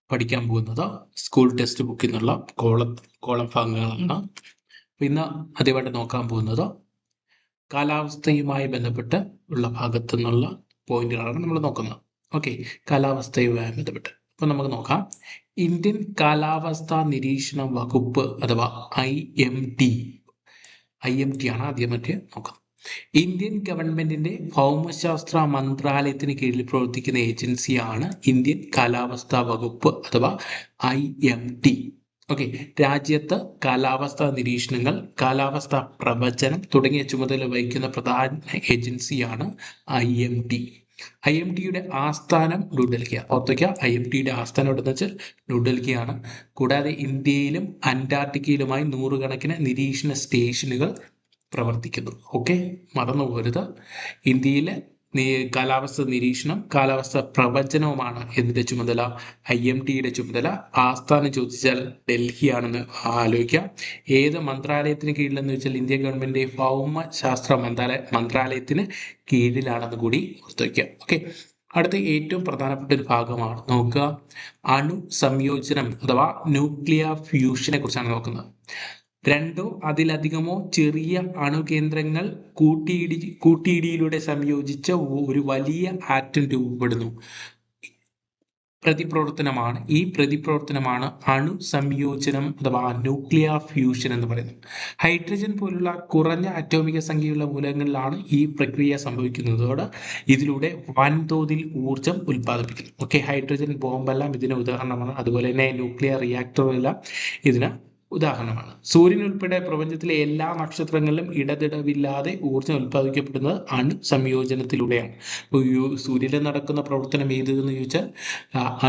പഠിക്കാൻ പോകുന്നത് school text ബുക്കിൽ നിന്നുള്ള കോളം ഭാഗങ്ങളാണ്. ഇന്ന് ആദ്യമായിട്ട് നോക്കാൻ പോകുന്നത് കാലാവസ്ഥയുമായി ബന്ധപ്പെട്ട് ഉള്ള ഭാഗത്തു നിന്നുള്ള പോയിന്റുകളാണ് നമ്മൾ നോക്കുന്നത്. ഓക്കെ, കാലാവസ്ഥയുമായി ബന്ധപ്പെട്ട് അപ്പം നമുക്ക് നോക്കാം. ഇന്ത്യൻ കാലാവസ്ഥാ നിരീക്ഷണ വകുപ്പ് അഥവാ IMD ആണ് ആദ്യമായിട്ട് നോക്കുന്നത്. ഇന്ത്യൻ ഗവൺമെന്റിന്റെ ഭൗമശാസ്ത്ര മന്ത്രാലയത്തിന് കീഴിൽ പ്രവർത്തിക്കുന്ന ഏജൻസിയാണ് ഇന്ത്യൻ കാലാവസ്ഥാ വകുപ്പ് അഥവാ IMD. ഓക്കെ, രാജ്യത്ത് കാലാവസ്ഥാ നിരീക്ഷണങ്ങൾ, കാലാവസ്ഥാ പ്രവചനം തുടങ്ങിയ ചുമതല വഹിക്കുന്ന പ്രധാന ഏജൻസിയാണ് IMD. IMDയുടെ ആസ്ഥാനം ന്യൂഡൽഹിയാണ്. ഓർത്തുവയ്ക്കുക, IMDയുടെ ആസ്ഥാനം എവിടെന്ന് വെച്ചാൽ ന്യൂഡൽഹിയാണ്. കൂടാതെ ഇന്ത്യയിലും അന്റാർട്ടിക്കയിലുമായി നൂറുകണക്കിന് നിരീക്ഷണ സ്റ്റേഷനുകൾ പ്രവർത്തിക്കുന്നു. ഓക്കെ, മറന്നു പോകരുത്. ഇന്ത്യയിലെ കാലാവസ്ഥ നിരീക്ഷണം, കാലാവസ്ഥ പ്രവചനവുമാണ് എന്തിന്റെ ചുമതല? IMDയുടെ ചുമതല. ആസ്ഥാനം ചോദിച്ചാൽ ഡൽഹിയാണെന്ന് ആലോചിക്കാം. ഏത് മന്ത്രാലയത്തിന് കീഴിലെന്ന് വെച്ചാൽ ഇന്ത്യ ഗവൺമെന്റ് ഭൗമശാസ്ത്ര മന്ത്രാലയത്തിന് കീഴിലാണെന്ന് കൂടി ഓർത്തു വയ്ക്കാം. ഓക്കെ, അടുത്ത ഏറ്റവും പ്രധാനപ്പെട്ട ഒരു ഭാഗമാണ് നോക്കുക, അണു സംയോജനം അഥവാ ന്യൂക്ലിയർ ഫ്യൂഷനെ കുറിച്ചാണ് നോക്കുന്നത്. രണ്ടോ അതിലധികമോ ചെറിയ അണുകേന്ദ്രങ്ങൾ കൂട്ടിയിടിയിലൂടെ സംയോജിച്ച ഒരു വലിയ ആറ്റം രൂപപ്പെടുന്നു. ഈ പ്രതിപ്രവർത്തനമാണ് അണു സംയോജനം അഥവാ ന്യൂക്ലിയർ ഫ്യൂഷൻ എന്ന് പറയുന്നത്. ഹൈഡ്രജൻ പോലുള്ള കുറഞ്ഞ അറ്റോമിക സംഖ്യയുള്ള മൂലകങ്ങളിലാണ് ഈ പ്രക്രിയ സംഭവിക്കുന്നത്. ഇതിലൂടെ വൻതോതിൽ ഊർജം ഉൽപ്പാദിപ്പിക്കുന്നു. ഓക്കെ, ഹൈഡ്രജൻ ബോംബെല്ലാം ഇതിന് ഉദാഹരണമാണ്. അതുപോലെ തന്നെ ന്യൂക്ലിയർ റിയാക്ടറുകളെല്ലാം ഇതിന് ഉദാഹരണമാണ്. സൂര്യൻ ഉൾപ്പെടെ പ്രപഞ്ചത്തിലെ എല്ലാ നക്ഷത്രങ്ങളിലും ഇടതിടവില്ലാതെ ഊർജ്ജം ഉൽപ്പാദിക്കപ്പെടുന്നത് അണു സംയോജനത്തിലൂടെയാണ്. സൂര്യനിൽ നടക്കുന്ന പ്രവർത്തനം ഏതെന്ന് ചോദിച്ചാൽ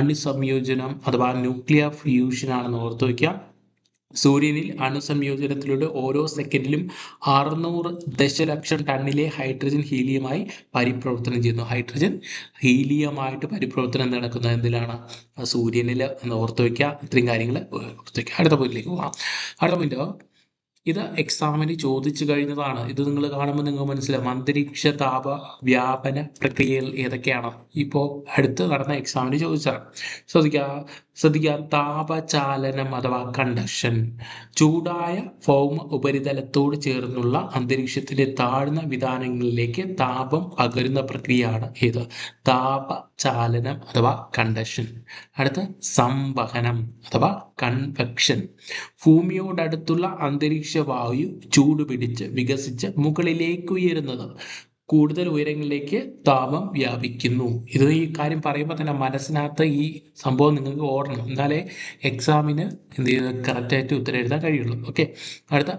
അണു സംയോജനം അഥവാ ന്യൂക്ലിയർ ഫ്യൂഷൻ ആണെന്ന് ഓർത്തു വയ്ക്കാം. സൂര്യനിൽ അണുസംയോജനത്തിലൂടെ ഓരോ സെക്കൻഡിലും 600 ദശലക്ഷം ടണ്ണിലെ ഹൈഡ്രജൻ ഹീലിയമായി പരിപ്രവർത്തനം ചെയ്യുന്നു. ഹൈഡ്രജൻ ഹീലിയമായിട്ട് പരിപ്രവർത്തനം നടക്കുന്നത് എന്തിലാണ്? സൂര്യനിൽ എന്ന് ഓർത്തു വയ്ക്കുക. ഇത്രയും കാര്യങ്ങൾ ഓർത്തു വയ്ക്കുക. അടുത്ത പോയിന്റിലേക്ക് പോകാം. അടുത്ത പോയിന്റ്, ഇത് എക്സാമിന് ചോദിച്ചു കഴിഞ്ഞതാണ്. ഇത് നിങ്ങൾ കാണുമ്പോൾ നിങ്ങൾക്ക് മനസ്സിലാവും അന്തരീക്ഷ താപ വ്യാപന പ്രക്രിയകൾ ഏതൊക്കെയാണ്. ഇപ്പോൾ അടുത്ത് നടന്ന എക്സാമിന് ചോദിച്ചാണ്. ശ്രദ്ധിക്കുക, താപചാലനം അഥവാ കണ്ടക്ഷൻ. ചൂടായ ഭൗമ ഉപരിതലത്തോട് ചേർന്നുള്ള അന്തരീക്ഷത്തിന്റെ താഴ്ന്ന വിതാനങ്ങളിലേക്ക് താപം പകരുന്ന പ്രക്രിയയാണ് ഏത്? താപചാലനം അഥവാ കണ്ടക്ഷൻ. അടുത്ത സംവഹനം അഥവാ കൺവെക്ഷൻ. ഭൂമിയോടടുത്തുള്ള അന്തരീക്ഷ വായു ചൂടുപിടിച്ച് വികസിച്ച് മുകളിലേക്ക് ഉയരുന്നത്. കൂടുതൽ ഉയരങ്ങളിലേക്ക് താപം വ്യാപിക്കുന്നു. ഈ കാര്യം പറയുമ്പോൾ തന്നെ മനസ്സിനകത്ത് ഈ സംഭവം നിങ്ങൾക്ക് ഓടണം, എന്നാലേ എക്സാമിന് കറക്റ്റായിട്ട് ഉത്തരം എഴുതാൻ കഴിയുള്ളൂ. ഓക്കെ, അടുത്ത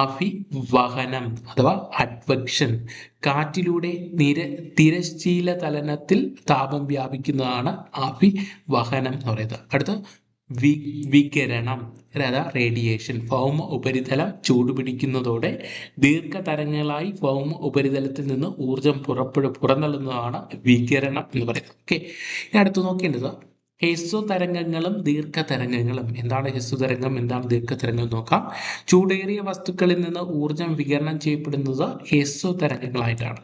അവിവഹനം അഥവാ അഡ്വെക്ഷൻ. കാറ്റിലൂടെ തിരശ്ചീല തലനത്തിൽ താപം വ്യാപിക്കുന്നതാണ് അവിവഹനം എന്ന് പറയുന്നത്. അടുത്ത വികിരണം അഥവാ റേഡിയേഷൻ. ഭൗമ ഉപരിതലം ചൂടുപിടിക്കുന്നതോടെ ദീർഘതരംഗങ്ങളായി ഭൗമ ഉപരിതലത്തിൽ നിന്ന് ഊർജം പുറന്തള്ളുന്നതാണ് വികിരണം എന്ന് പറയുന്നത്. ഓക്കെ, ഇനി അടുത്ത് നോക്കേണ്ടത് ഹ്രസ്വ തരംഗങ്ങളും ദീർഘതരംഗങ്ങളും. എന്താണ് ഹ്രസ്വതരംഗം, എന്താണ് ദീർഘതരംഗം നോക്കാം. ചൂടേറിയ വസ്തുക്കളിൽ നിന്ന് ഊർജം വികിരണം ചെയ്യപ്പെടുന്നത് ഹ്രസ്വതരംഗങ്ങളായിട്ടാണ്.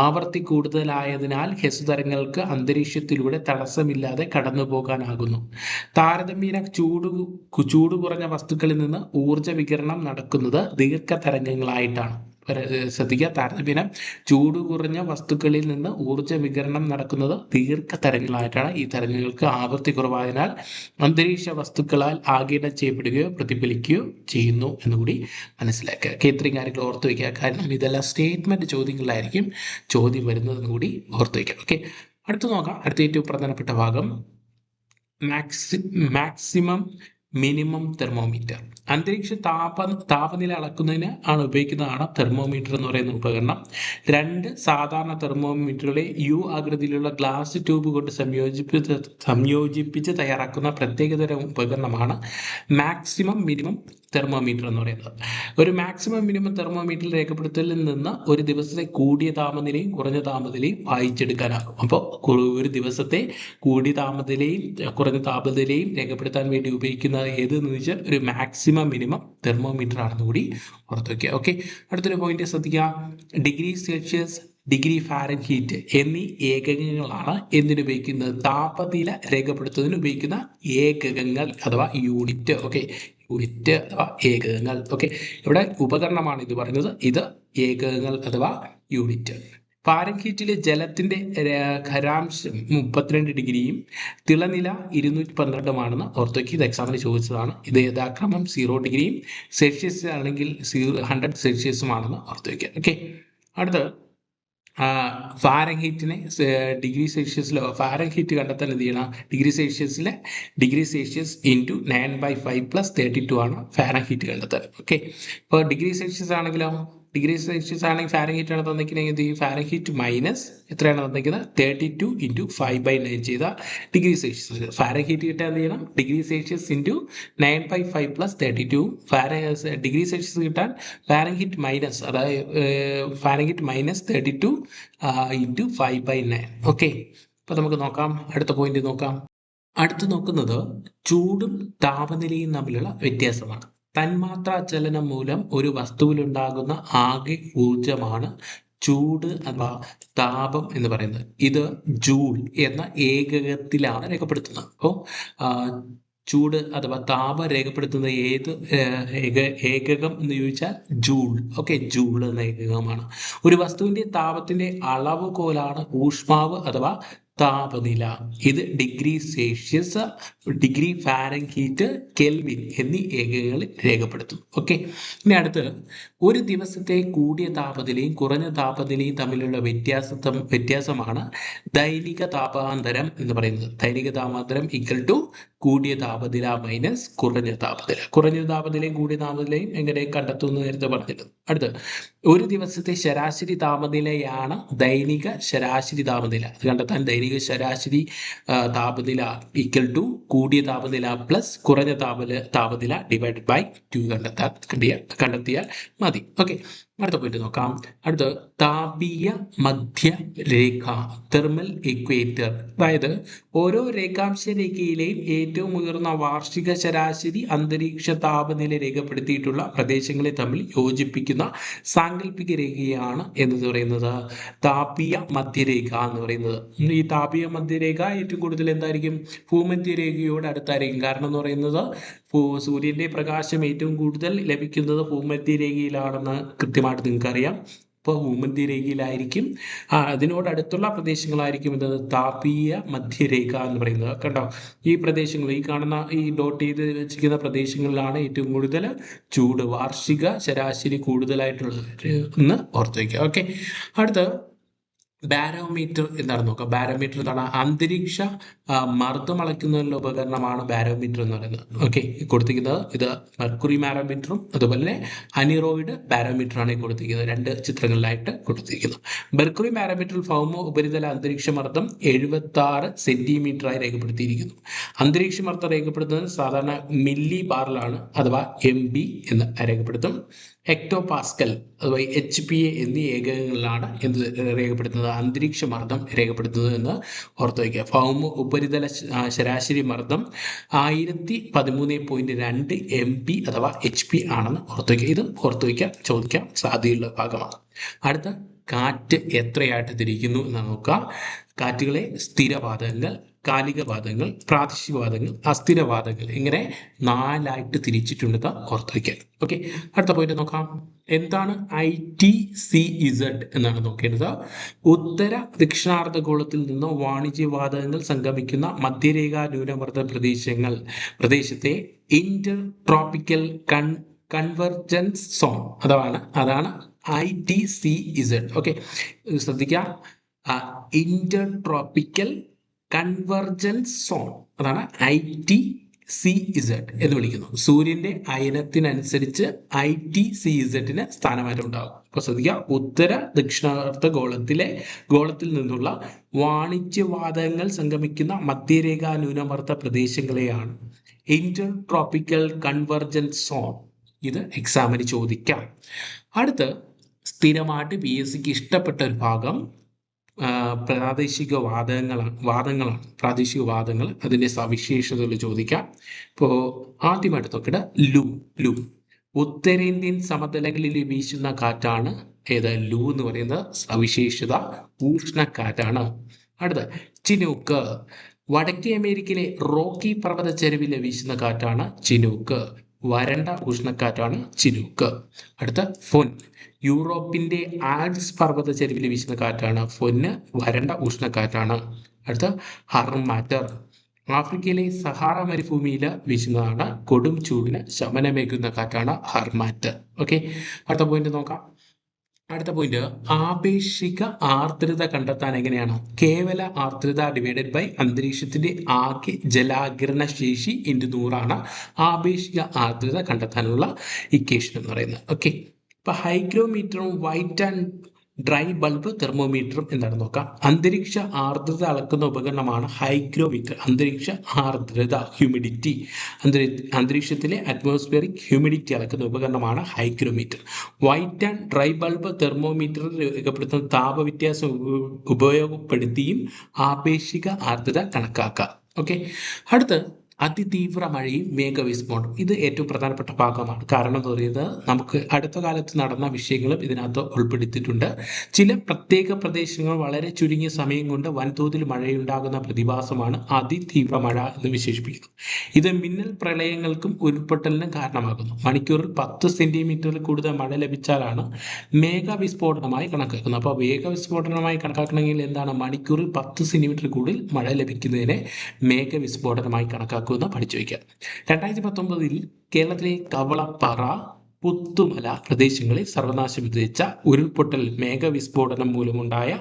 ആവർത്തി കൂടുതലായതിനാൽ ഹ്രസ്വതരംഗങ്ങൾക്ക് അന്തരീക്ഷത്തിലൂടെ തടസ്സമില്ലാതെ കടന്നു പോകാനാകുന്നു. താരതമ്യേന ചൂട് കുറഞ്ഞ വസ്തുക്കളിൽ നിന്ന് ഊർജ വികിരണം നടക്കുന്നത് ദീർഘതരംഗങ്ങളായിട്ടാണ്. ശ്രദ്ധിക്കുക, താരതമ്യേന ചൂട് കുറഞ്ഞ വസ്തുക്കളിൽ നിന്ന് ഊർജ വികിരണം നടക്കുന്നത് ദീർഘതരംഗങ്ങളായിട്ടാണ്. ഈ തരംഗങ്ങൾക്ക് ആവൃത്തി കുറവായതിനാൽ അന്തരീക്ഷ വസ്തുക്കളാൽ ആഗിരണം ചെയ്യപ്പെടുകയോ പ്രതിഫലിക്കുകയോ ചെയ്യുന്നു എന്നുകൂടി മനസ്സിലാക്കുക. ഇത്രയും കാര്യങ്ങൾ ഓർത്തു വയ്ക്കുക. കാരണം ഇതെല്ലാം സ്റ്റേറ്റ്മെന്റ് ചോദ്യങ്ങളിലായിരിക്കും ചോദ്യം വരുന്നതെന്ന് കൂടി ഓർത്തു വയ്ക്കുക. ഓക്കെ, അടുത്ത് നോക്കാം. അടുത്ത ഏറ്റവും പ്രധാനപ്പെട്ട ഭാഗം മാക്സിമം മിനിമം തെർമോമീറ്റർ. അന്തരീക്ഷ താപനില അളക്കുന്നതിന് ഉപയോഗിക്കുന്നതാണ് തെർമോമീറ്റർ എന്ന് പറയുന്ന ഉപകരണം. 2 സാധാരണ തെർമോമീറ്ററുകളെ U ആകൃതിയിലുള്ള ഗ്ലാസ് ട്യൂബ് കൊണ്ട് സംയോജിപ്പിച്ച് തയ്യാറാക്കുന്ന പ്രത്യേകതരം ഉപകരണമാണ് മാക്സിമം മിനിമം തെർമോമീറ്റർ എന്ന് പറയുന്നത്. ഒരു മാക്സിമം മിനിമം തെർമോമീറ്റർ രേഖപ്പെടുത്തലിൽ നിന്ന് ഒരു ദിവസത്തെ കൂടിയ താപനിലയും കുറഞ്ഞ താപനിലയും വായിച്ചെടുക്കാനാകും. അപ്പോൾ ഒരു ദിവസത്തെ കൂടിയ താപനിലയും കുറഞ്ഞ താപനിലയും രേഖപ്പെടുത്താൻ വേണ്ടി ഉപയോഗിക്കുന്ന ഏതെന്ന് വെച്ചാൽ ഒരു മാക്സിമം മിനിമം തെർമോമീറ്റർ ആണെന്ന് കൂടി ഓർത്ത് വയ്ക്കുക. ഓക്കെ, അടുത്തൊരു പോയിന്റ് ശ്രദ്ധിക്കുക. ഡിഗ്രി സെൽഷ്യസ്, ഡിഗ്രി ഫാരൻഹീറ്റ് എന്നീ ഏകകങ്ങളാണ് എന്തിനുപയോഗിക്കുന്നത്? താപനില രേഖപ്പെടുത്തുന്നതിന് ഉപയോഗിക്കുന്ന ഏകകങ്ങൾ അഥവാ യൂണിറ്റ്. ഓക്കെ, യൂണിറ്റ് അഥവാ ഏകകങ്ങൾ. ഓക്കെ, ഇവിടെ ഉപകരണമാണ് ഇത് പറയുന്നത്, ഇത് ഏകകങ്ങൾ അഥവാ യൂണിറ്റ്. ഫാരൻഹീറ്റിലെ ജലത്തിന്റെ ഖരാംശം 32 ഡിഗ്രിയും തിളനില 212 ഓർത്തോയ്ക്ക്. ഇത് എക്സാമിന് ചോദിച്ചതാണ്. ഇത് യഥാക്രമം 0 ഡിഗ്രിയും സെൽഷ്യസ് ആണെങ്കിൽ 100 സെൽഷ്യസുമാണെന്ന് ഓർത്തോയ്ക്കുക. ഓക്കെ, അടുത്ത് ഫാരൻഹീറ്റിനെ ഡിഗ്രി സെൽഷ്യസിലോ ഫാരൻഹീറ്റ് കണ്ടെത്താൻ എന്ത് ചെയ്യണം? ഡിഗ്രി സെൽഷ്യസ് ഇൻറ്റു 9/5 + 32 ആണ് ഫാരൻഹീറ്റ് കണ്ടെത്താൻ. ഓക്കെ, ഇപ്പോൾ ഡിഗ്രി സെൽഷ്യസ് ആണെങ്കിലോ ഫാരൻഹീറ്റ് ആണ് തന്നിരിക്കുന്നത്. ഫാരൻഹീറ്റ് മൈനസ് എത്രയാണ് തന്നിരിക്കുന്നത്? 32 × 5/9 ചെയ്ത ഡിഗ്രി സെൽഷ്യസ്. ഫാരൻഹീറ്റ് കിട്ടാൻ എന്ത് ചെയ്യണം? Degree Celsius into 9/5 + 32. Degree Celsius കിട്ടാൻ ഫാരൻഹീറ്റ് മൈനസ്, അതായത് ഫാരൻഹീറ്റ് മൈനസ് 32 × 5/9. ഓക്കെ, അപ്പോൾ നമുക്ക് നോക്കാം, അടുത്ത പോയിന്റ് നോക്കാം. അടുത്ത് നോക്കുന്നത് ചൂടും താപനിലയും തമ്മിലുള്ള വ്യത്യാസമാണ്. തന്മാത്രാ ചലനം മൂലം ഒരു വസ്തുവിലുണ്ടാകുന്ന ആകെ ഊർജമാണ് ചൂട് അഥവാ താപം എന്ന് പറയുന്നത്. ഇത് ജൂൾ എന്ന ഏകകത്തിലാണ് രേഖപ്പെടുത്തുന്നത്. അപ്പോൾ ചൂട് അഥവാ താപം രേഖപ്പെടുത്തുന്ന ഏത് ഏകകം എന്ന് ചോദിച്ചാൽ ജൂൾ. ഓക്കെ, ജൂൾ എന്ന ഏകകമാണ്. ഒരു വസ്തുവിന്റെ താപത്തിന്റെ അളവുകോലാണ് ഊഷ്മാവ് അഥവാ താപനില. ഇത് degree Celsius, degree Fahrenheit, kelvin എന്നീ ഏകകങ്ങളിൽ രേഖപ്പെടുത്തും. ഓക്കെ, ഇനി അടുത്ത് ഒരു ദിവസത്തെ കൂടിയ താപനിലയും കുറഞ്ഞ താപനിലയും തമ്മിലുള്ള വ്യത്യാസമാണ് ദൈനിക താപാന്തരം എന്ന് പറയുന്നത്. ദൈനിക താപാന്തരം = കൂടിയ താപനില മൈനസ് കുറഞ്ഞ താപനില. കുറഞ്ഞ താപനിലയും കൂടിയ താപനിലയും എങ്ങനെ കണ്ടെത്തുമെന്ന് നേരത്തെ പറഞ്ഞിരുന്നു. അടുത്ത് ഒരു ദിവസത്തെ ശരാശരി താപനിലയാണ് ദൈനിക ശരാശരി താപനില. അത് കണ്ടെത്താൻ ദൈനിക ശരാശരി താപനില = കൂടിയ താപനില പ്ലസ് കുറഞ്ഞ താപനില /2 കണ്ടെത്തിയാൽ മതി. ഓക്കെ, അടുത്ത പോയിട്ട് നോക്കാം. അടുത്ത് താപീയ മധ്യരേഖ, തെർമൽ ഇക്വേറ്റർ. അതായത് ഓരോ രേഖാംശ രേഖയിലെയും ഏറ്റവും ഉയർന്ന വാർഷിക ശരാശരി അന്തരീക്ഷ താപനില രേഖപ്പെടുത്തിയിട്ടുള്ള പ്രദേശങ്ങളെ തമ്മിൽ യോജിപ്പിക്കുന്ന സാങ്കല്പിക രേഖയാണ് എന്ന് പറയുന്നത് താപീയ മധ്യരേഖ എന്ന് പറയുന്നത്. ഈ താപീയ മധ്യരേഖ ഏറ്റവും കൂടുതൽ എന്തായിരിക്കും? ഭൂമധ്യരേഖയോട് അടുത്തായിരിക്കും. കാരണം എന്ന് പറയുന്നത് സൂര്യന്റെ പ്രകാശം ഏറ്റവും കൂടുതൽ ലഭിക്കുന്നത് ഭൂമധ്യരേഖയിലാണെന്ന് കൃത്യമായിട്ട് നിങ്ങൾക്ക് അറിയാം. ഇപ്പോൾ ഭൂമധ്യരേഖയിലായിരിക്കും, അതിനോടടുത്തുള്ള പ്രദേശങ്ങളായിരിക്കും ഇത് താപീയ മധ്യരേഖ എന്ന് പറയുന്നത്. കണ്ടോ, ഈ പ്രദേശങ്ങൾ, ഈ കാണുന്ന ഈ ഡോട്ട് ചെയ്ത് വെച്ചിരിക്കുന്ന പ്രദേശങ്ങളിലാണ് ഏറ്റവും കൂടുതൽ ചൂട്, വാർഷിക ശരാശരി കൂടുതലായിട്ടുള്ളത് എന്ന് ഓർത്ത് വയ്ക്കുക. ഓക്കെ, അടുത്ത് ബാരോമീറ്റർ എന്താണെന്ന് നോക്കാം. ബാരോമീറ്റർ എന്താണ്? അന്തരീക്ഷ മർദ്ദം അളക്കുന്നതിനുള്ള ഉപകരണമാണ് ബാരോമീറ്റർ എന്ന് പറയുന്നത്. ഓക്കെ, കൊടുത്തിരിക്കുന്നത് ഇത് മെർക്കുറി ബാരോമീറ്ററും അതുപോലെ തന്നെ അനിറോയിഡ് ബാരോമീറ്ററാണ് കൊടുത്തിരിക്കുന്നത്. 2 ചിത്രങ്ങളിലായിട്ട് കൊടുത്തിരിക്കുന്നത്. മെർക്കുറി ബാരോമീറ്ററിൽ ഭൗമ ഉപരിതല അന്തരീക്ഷ മർദ്ദം 76 സെന്റിമീറ്ററായി രേഖപ്പെടുത്തിയിരിക്കുന്നു. അന്തരീക്ഷ മർദ്ദം രേഖപ്പെടുത്തുന്നത് സാധാരണ മില്ലി ബാറിലാണ് അഥവാ MB എന്ന് രേഖപ്പെടുത്തും. ഹെക്ടോ പാസ്കൽ അഥവാ HPA എന്നീ ഏകകങ്ങളിലാണ് എന്ത് രേഖപ്പെടുത്തുന്നത്? അന്തരീക്ഷ മർദ്ദം രേഖപ്പെടുത്തുന്നത് എന്ന് ഓർത്ത് വയ്ക്കുക. ഭൗമ ഉപരിതല ശരാശരി മർദ്ദം 1013.2 MB അഥവാ HP ആണെന്ന് ഓർത്ത് വയ്ക്കുക. ഇത് ഓർത്ത് വയ്ക്കാൻ ചോദിക്കാൻ സാധ്യതയുള്ള ഭാഗമാണ്. അടുത്ത കാറ്റ് എത്രയായിട്ട് തിരിക്കുന്നു എന്ന് നോക്കുക. കാറ്റുകളെ സ്ഥിരവാതകങ്ങൾ, കാലികവാതകങ്ങൾ, പ്രാദേശികവാതകങ്ങൾ, അസ്ഥിരവാതകങ്ങൾ ഇങ്ങനെ 4ആയിട്ട് തിരിച്ചിട്ടുണ്ട് ഓർത്ത് വയ്ക്കാൻ. ഓക്കെ, അടുത്ത പോയിന്റ് നോക്കാം. എന്താണ് ITCZ എന്നാണ് നോക്കേണ്ടത്. ഉത്തര ദക്ഷിണാർദ്ധഗോളത്തിൽ നിന്ന് വാണിജ്യവാതകങ്ങൾ സംഗമിക്കുന്ന മധ്യരേഖാ ന്യൂനമർദ്ദ പ്രദേശത്തെ ഇന്റർ ട്രോപ്പിക്കൽ കൺവെർജൻസ് സോൺ അതാണ് ITCZ. ഓക്കെ, ശ്രദ്ധിക്കുക, ഇന്റർ ട്രോപ്പിക്കൽ കൺവെർജൻസ് സോൺ അതാണ് ITCZ എന്ന് വിളിക്കുന്നു. സൂര്യന്റെ അയനത്തിനനുസരിച്ച് ITCZ-ന് സ്ഥാനമാറ്റം ഉണ്ടാകും. അപ്പോൾ ശ്രദ്ധിക്കുക, ഉത്തര ദക്ഷിണാർദ്ധ ഗോളത്തിൽ നിന്നുള്ള വാണിജ്യവാതകങ്ങൾ സംഗമിക്കുന്ന മധ്യരേഖാ ന്യൂനമർദ്ദ പ്രദേശങ്ങളെയാണ് ഇന്റർ ട്രോപ്പിക്കൽ കൺവെർജൻസ് സോൺ. ഇത് എക്സാമിന് ചോദിക്കാം. അടുത്ത് സ്ഥിരമായിട്ട് PSCക്ക് ഇഷ്ടപ്പെട്ട ഒരു ഭാഗം പ്രാദേശിക വാദങ്ങളാണ്. പ്രാദേശിക വാദങ്ങൾ, അതിൻ്റെ സവിശേഷതകൾ ചോദിക്കാം. ഇപ്പോൾ ആദ്യമായിട്ട് നോക്കിയിട്ട് ലൂ. ഉത്തരേന്ത്യൻ സമതലങ്ങളിൽ വീശുന്ന കാറ്റാണ് ഏത് ലൂ എന്ന് പറയുന്നത് സവിശേഷത ഉഷ്ണക്കാറ്റാണ്. അടുത്ത ചിനൂക്ക്. വടക്കേ അമേരിക്കയിലെ റോക്കി പർവ്വത ചരിവിൽ വീശുന്ന കാറ്റാണ് ചിനൂക്ക്. വരണ്ട ഉഷ്ണക്കാറ്റാണ് ചിനൂക്ക്. അടുത്ത ഫൊൻ. യൂറോപ്പിന്റെ ആൽപ്സ് പർവ്വത ചരിവിൽ വീശുന്ന കാറ്റാണ് ഫൊന്ന്. വരണ്ട ഉഷ്ണക്കാറ്റാണ്. അടുത്ത ഹർമാറ്റർ. ആഫ്രിക്കയിലെ സഹാറ മരുഭൂമിയിൽ വീശുന്നതാണ് കൊടും ചൂടിന് ശമനമേകുന്ന കാറ്റാണ് ഹർമാറ്റർ. ഓക്കെ, അടുത്ത പോയിന്റ് നോക്കാം. അടുത്ത പോയിന്റ് ആപേക്ഷിക ആർദ്രത കണ്ടെത്താൻ എങ്ങനെയാണ്? കേവല ആർദ്രത ഡിവൈഡഡ് ബൈ അന്തരീക്ഷത്തിന്റെ ആകെ ജലാകിരണ ശേഷി ഇൻറ്റു 100 ആപേക്ഷിക ആർദ്രത കണ്ടെത്താനുള്ള ഇക്വേഷൻ എന്ന് പറയുന്നത്. ഓക്കെ, ഇപ്പൊ ഹൈഗ്രോമീറ്ററും വൈറ്റ് ആൻഡ് ഡ്രൈ ബൾബ് തെർമോമീറ്ററും എന്താണെന്ന് നോക്കാം. അന്തരീക്ഷ ആർദ്രത അളക്കുന്ന ഉപകരണമാണ് ഹൈഗ്രോമീറ്റർ. അന്തരീക്ഷ ആർദ്രത, ഹ്യൂമിഡിറ്റി, അന്തരീക്ഷത്തിലെ അറ്റ്മോസ്ഫിയറിക് ഹ്യൂമിഡിറ്റി അളക്കുന്ന ഉപകരണമാണ് hygrometer. Wet and dry bulb തെർമോമീറ്ററിൽ രേഖപ്പെടുത്തുന്ന താപവ്യത്യാസം ഉപയോഗപ്പെടുത്തിയും ആപേക്ഷിക ആർദ്രത കണക്കാക്കാം. ഓക്കെ, അടുത്ത് അതിതീവ്ര മഴയും മേഘവിസ്ഫോടനം. ഇത് ഏറ്റവും പ്രധാനപ്പെട്ട ഭാഗമാണ്. കാരണം എന്ന് പറയുന്നത് നമുക്ക് അടുത്ത കാലത്ത് നടന്ന വിഷയങ്ങളും ഇതിനകത്ത് ഉൾപ്പെടുത്തിയിട്ടുണ്ട്. ചില പ്രത്യേക പ്രദേശങ്ങൾ വളരെ ചുരുങ്ങിയ സമയം കൊണ്ട് വൻതോതിൽ മഴയുണ്ടാകുന്ന പ്രതിഭാസമാണ് അതിതീവ്ര മഴ എന്ന് വിശേഷിപ്പിക്കുന്നത്. ഇത് മിന്നൽ പ്രളയങ്ങൾക്കും ഉരുൾപൊട്ടലിനും കാരണമാകുന്നു. മണിക്കൂറിൽ 10 സെന്റിമീറ്ററിൽ കൂടുതൽ മഴ ലഭിച്ചാലാണ് മേഘവിസ്ഫോടനമായി കണക്കാക്കുന്നത്. അപ്പോൾ മേഘവിസ്ഫോടനമായി കണക്കാക്കണമെങ്കിൽ എന്താണ്? മണിക്കൂറിൽ 10 സെന്റിമീറ്റർ കൂടുതൽ മഴ ലഭിക്കുന്നതിനെ മേഘവിസ്ഫോടനമായി കണക്കാക്കുക. പഠിച്ചു വയ്ക്കുക. 2019 കേരളത്തിലെ കവളപ്പാറ, പുത്തുമല പ്രദേശങ്ങളിൽ സർവനാശം വിതച്ച ഉരുൾപൊട്ടൽ മേഘവിസ്ഫോടനം മൂലമുണ്ടായ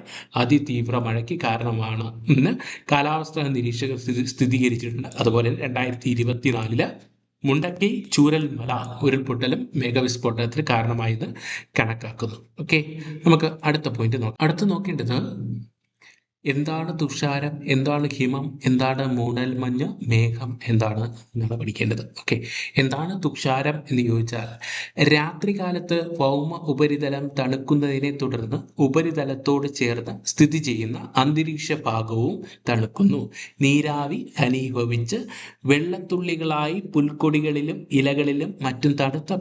അതിതീവ്ര മഴയ്ക്ക് കാരണമാണ് എന്ന് കാലാവസ്ഥാ നിരീക്ഷകർ സ്ഥിരീകരിച്ചിട്ടുണ്ട്. അതുപോലെ 2024 മുണ്ടക്കൈ ചൂരൽമല ഉരുൾപൊട്ടലും മേഘവിസ്ഫോടനത്തിന് കാരണമായെന്ന് കണക്കാക്കുന്നു. ഓക്കെ, നമുക്ക് അടുത്ത പോയിന്റ് നോക്കാം. അടുത്ത് നോക്കേണ്ടത് എന്താണ് തുഷാരം, എന്താണ് ഹിമം, എന്താണ് മൂടൽമഞ്ഞ്, മേഘം എന്താണ് എന്നാണ് പഠിക്കേണ്ടത്. ഓക്കെ, എന്താണ് തുഷാരം എന്ന് ചോദിച്ചാൽ രാത്രികാലത്ത് ഭൗമ ഉപരിതലം തണുക്കുന്നതിനെ തുടർന്ന് ഉപരിതലത്തോട് ചേർന്ന് സ്ഥിതി ചെയ്യുന്ന അന്തരീക്ഷ ഭാഗവും തണുക്കുന്നു. നീരാവി ഘനീഭവിച്ച് വെള്ളത്തുള്ളികളായി പുൽക്കൊടികളിലും ഇലകളിലും മറ്റും തണുത്ത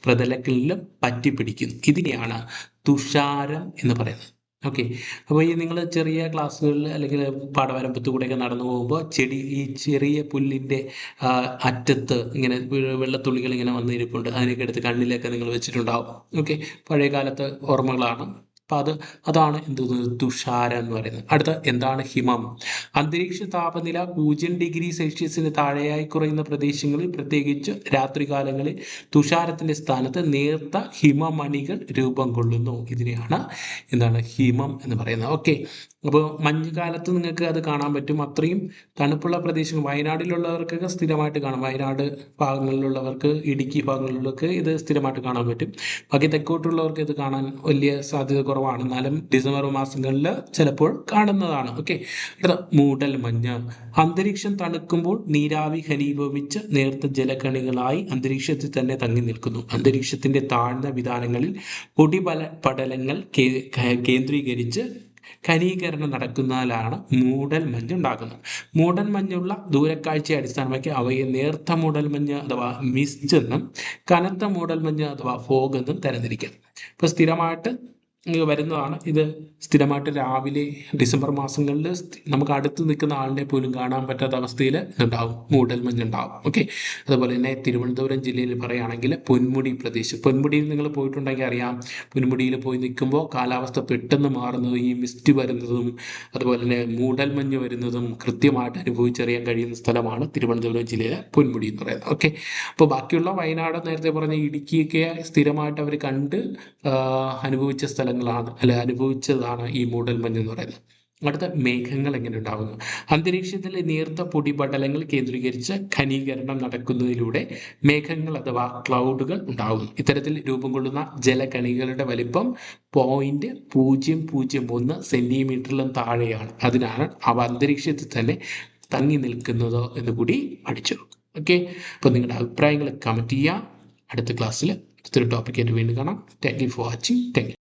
പ്രതലങ്ങളിലും പറ്റിപ്പിടിക്കുന്നു. ഇതിനെയാണ് തുഷാരം എന്ന് പറയുന്നത്. ഓക്കെ, അപ്പോൾ ഈ നിങ്ങൾ ചെറിയ ക്ലാസ്സുകളിൽ അല്ലെങ്കിൽ പാടവരമ്പത്ത് കൂടെയൊക്കെ നടന്നു പോകുമ്പോൾ ഈ ചെറിയ പുല്ലിൻ്റെ അറ്റത്ത് ഇങ്ങനെ വെള്ളത്തുള്ളികൾ ഇങ്ങനെ വന്നിരിപ്പുണ്ട്. അതിനൊക്കെ എടുത്ത് കണ്ണിലൊക്കെ നിങ്ങൾ വെച്ചിട്ടുണ്ടാവും. ഓക്കെ, പഴയ കാലത്തെ ഓർമ്മകളാണ്. അപ്പം അതാണ് തുഷാരം എന്ന് പറയുന്നത്. അടുത്ത എന്താണ് ഹിമം? അന്തരീക്ഷ താപനില 0°C താഴെയായി കുറയുന്ന പ്രദേശങ്ങളിൽ, പ്രത്യേകിച്ച് രാത്രികാലങ്ങളിൽ തുഷാരത്തിന്റെ സ്ഥാനത്ത് നേർത്ത ഹിമമണികൾ രൂപം കൊള്ളുന്നു. ഇതിനെയാണ് എന്താണ് ഹിമം എന്ന് പറയുന്നത്. ഓക്കെ, അപ്പോൾ മഞ്ഞുകാലത്ത് നിങ്ങൾക്ക് അത് കാണാൻ പറ്റും. അത്രയും തണുപ്പുള്ള പ്രദേശങ്ങൾ വയനാട്ടിലുള്ളവർക്കൊക്കെ സ്ഥിരമായിട്ട് കാണാം. വയനാട് ഭാഗങ്ങളിലുള്ളവർക്ക്, ഇടുക്കി ഭാഗങ്ങളിലുള്ളവർക്ക് ഇത് സ്ഥിരമായിട്ട് കാണാൻ പറ്റും. ബാക്കി തെക്കോട്ടുള്ളവർക്ക് ഇത് കാണാൻ വലിയ സാധ്യത കുറവാണ്. എന്നാലും ഡിസംബർ മാസങ്ങളിൽ ചിലപ്പോൾ കാണുന്നതാണ്. ഓക്കെ, മൂടൽ മഞ്ഞ്. അന്തരീക്ഷം തണുക്കുമ്പോൾ നീരാവി ഘനീഭവിച്ച് നേർത്ത ജലകണികളായി അന്തരീക്ഷത്തിൽ തന്നെ തങ്ങി നിൽക്കുന്നു. അന്തരീക്ഷത്തിന്റെ താഴ്ന്ന വിതാനങ്ങളിൽ പൊടിപടലങ്ങൾ കേന്ദ്രീകരിച്ച് ഘനീകരണം നടക്കുന്നതിലാണ് മൂടൽ മഞ്ഞ് ഉണ്ടാകുന്നത്. മൂടൽ മഞ്ഞുള്ള ദൂരക്കാഴ്ചയെ അടിസ്ഥാനമാക്കി അവയെ നേർത്ത മൂടൽ മഞ്ഞ് അഥവാ മിസ്റ്റ് എന്നും കനത്ത മൂടൽ മഞ്ഞ് അഥവാ ഫോഗ് എന്നും തരംതിരിക്കാം. ഇപ്പൊ സ്ഥിരമായിട്ട് വരുന്നതാണ് ഇത്. സ്ഥിരമായിട്ട് രാവിലെ ഡിസംബർ മാസങ്ങളിൽ നമുക്ക് അടുത്ത് നിൽക്കുന്ന ആളിനെ പോലും കാണാൻ പറ്റാത്ത അവസ്ഥയിൽ ഉണ്ടാവും, മൂടൽ മഞ്ഞുണ്ടാവും. ഓക്കെ, അതുപോലെ തന്നെ തിരുവനന്തപുരം ജില്ലയിൽ പറയുകയാണെങ്കിൽ പൊന്മുടി പ്രദേശം, പൊന്മുടിയിൽ നിങ്ങൾ പോയിട്ടുണ്ടെങ്കിൽ അറിയാം. പൊന്മുടിയിൽ പോയി നിൽക്കുമ്പോൾ കാലാവസ്ഥ പെട്ടെന്ന് മാറുന്നതും ഈ മിസ്റ്റ് വരുന്നതും അതുപോലെ തന്നെ മൂടൽ മഞ്ഞ് വരുന്നതും കൃത്യമായിട്ട് അനുഭവിച്ചറിയാൻ കഴിയുന്ന സ്ഥലമാണ് തിരുവനന്തപുരം ജില്ലയിലെ പൊന്മുടി എന്ന് പറയുന്നത്. ഓക്കെ, അപ്പോൾ ബാക്കിയുള്ള വയനാട്, നേരത്തെ പറഞ്ഞ ഇടുക്കിയൊക്കെ സ്ഥിരമായിട്ട് അവർ കണ്ട് അനുഭവിച്ച സ്ഥലങ്ങളാണ്, അനുഭവിച്ചതാണ് ഈ മൂടൽ മഞ്ഞ് എന്ന് പറയുന്നത്. അടുത്ത മേഘങ്ങൾ എങ്ങനെ ഉണ്ടാകുന്നു? അന്തരീക്ഷത്തിലെ നേർത്ത പൊടിപടലങ്ങൾ കേന്ദ്രീകരിച്ച് ഘനീകരണം നടക്കുന്നതിലൂടെ മേഘങ്ങൾ അഥവാ ക്ലൗഡുകൾ ഉണ്ടാകുന്നു. ഇത്തരത്തിൽ രൂപം കൊള്ളുന്ന ജലകണികളുടെ വലിപ്പം 0.001 സെന്റിമീറ്ററിലും താഴെയാണ്. അതിനാണ് അവ അന്തരീക്ഷത്തിൽ തന്നെ തങ്ങി നിൽക്കുന്നത് എന്ന് കൂടി പഠിച്ചു. ഓക്കെ, അപ്പോൾ നിങ്ങളുടെ അഭിപ്രായങ്ങൾ കമൻറ്റ് ചെയ്യുക. അടുത്ത ക്ലാസ്സിൽ അടുത്തൊരു ടോപ്പിക്കായിട്ട് വീണ്ടും കാണാം. Thank you for watching. Thank you.